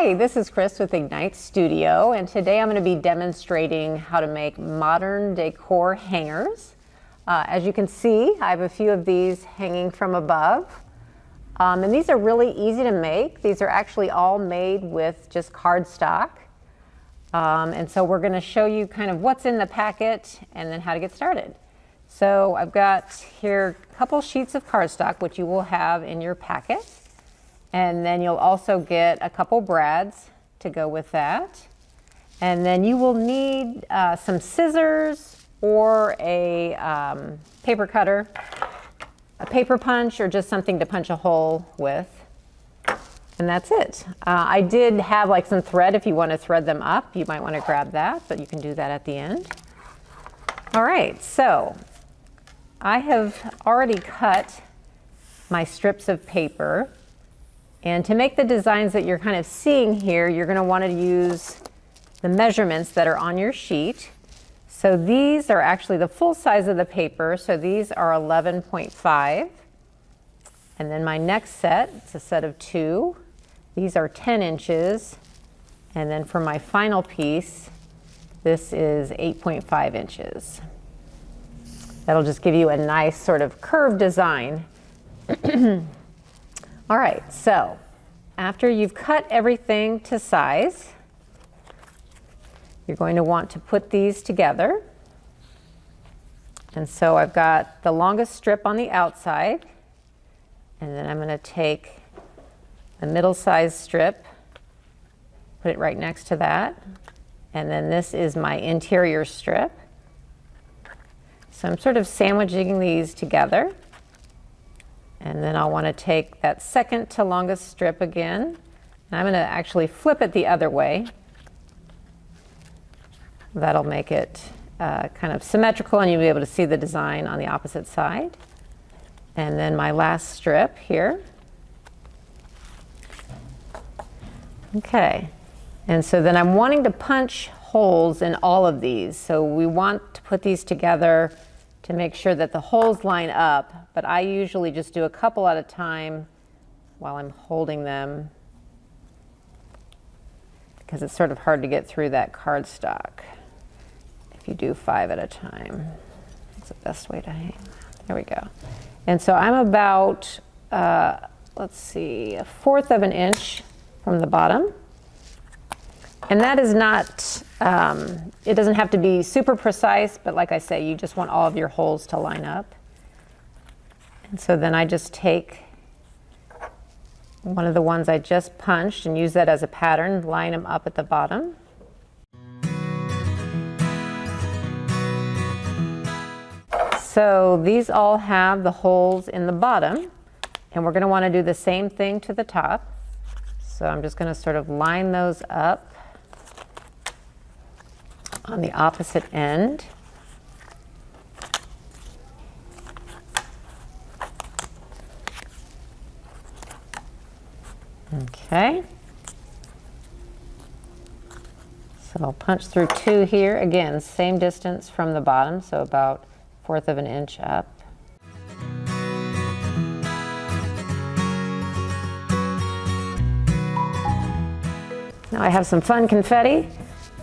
Hi, this is Chris with Ignite Studio, and today I'm going to be demonstrating how to make modern decor hangers. As you can see, I have a few of these hanging from above. And these are really easy to make. These are actually all made with just cardstock. And so we're going to show you kind of what's in the packet and then how to get started. So I've got here a couple sheets of cardstock, which you will have in your packet. And then you'll also get a couple brads to go with that. And then you will need some scissors or a paper cutter, a paper punch, or just something to punch a hole with. And that's it. I did have like some thread. If you want to thread them up, you might want to grab that, but you can do that at the end. All right, so I have already cut my strips of paper. And to make the designs that you're kind of seeing here, you're going to want to use the measurements that are on your sheet. So these are actually the full size of the paper. So these are 11.5. And then my next set, it's a set of 2. These are 10 inches. And then for my final piece, this is 8.5 inches. That'll just give you a nice sort of curved design. All right, so after you've cut everything to size, you're going to want to put these together. And so I've got the longest strip on the outside, and then I'm going to take the middle-sized strip, put it right next to that, and then this is my interior strip. So I'm sort of sandwiching these together. And then I'll want to take that second to longest strip again. And I'm going to actually flip it the other way. That'll make it kind of symmetrical, and you'll be able to see the design on the opposite side. And then my last strip here. Okay. And so then I'm wanting to punch holes in all of these. So we want to put these together to make sure that the holes line up, but I usually just do a couple at a time while I'm holding them because it's sort of hard to get through that cardstock if you do 5 at a time. That's the best way to hang. There we go. And so I'm about, let's see, 1/4 of an inch from the bottom. And that is not, it doesn't have to be super precise, but like I say, you just want all of your holes to line up. And so then I just take one of the ones I just punched and use that as a pattern, line them up at the bottom. So these all have the holes in the bottom, and we're going to want to do the same thing to the top. So I'm just going to sort of line those up on the opposite end. Okay. So I'll punch through 2 here. Again, same distance from the bottom, so about 1/4 of an inch up. Now I have some fun confetti,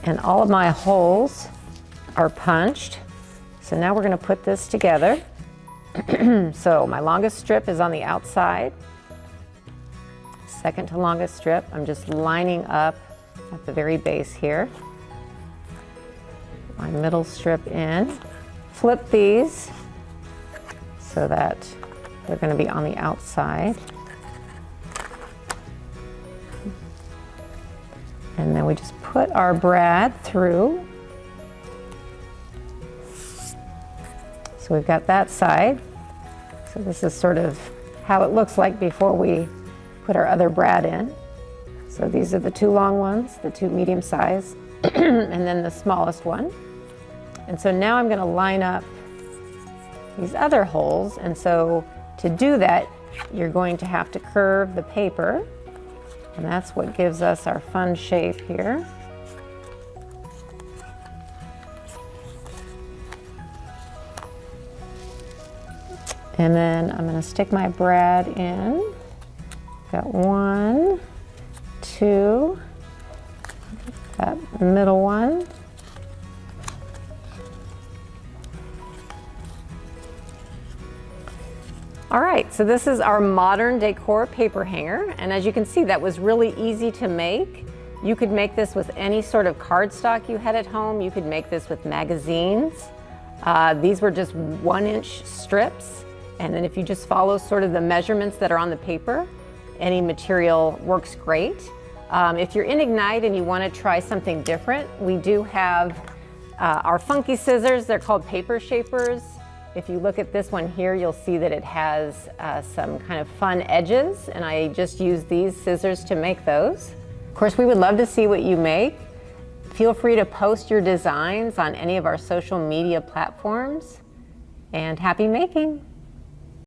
and all of my holes are punched. So now we're going to put this together. So my longest strip is on the outside. Second to longest strip, I'm just lining up at the very base here. My middle strip in. Flip these so that they're going to be on the outside. And then we just put our brad through. So we've got that side. So this is sort of how it looks like before we put our other brad in. So these are the 2 long ones, the 2 medium size, and then the smallest one. And so now I'm going to line up these other holes. And so to do that, you're going to have to curve the paper. And that's what gives us our fun shape here. And then I'm going to stick my brad in. Got 1, 2, that middle one. All right, so this is our modern decor paper hanger, and as you can see, that was really easy to make. You could make this with any sort of cardstock you had at home. You could make this with magazines. These were just 1-inch strips, and then if you just follow sort of the measurements that are on the paper, any material works great. If you're in Ignite and you want to try something different, we do have our funky scissors. They're called paper shapers. If you look at this one here, you'll see that it has some kind of fun edges, and I just use these scissors to make those. Of course, we would love to see what you make. Feel free to post your designs on any of our social media platforms, and happy making!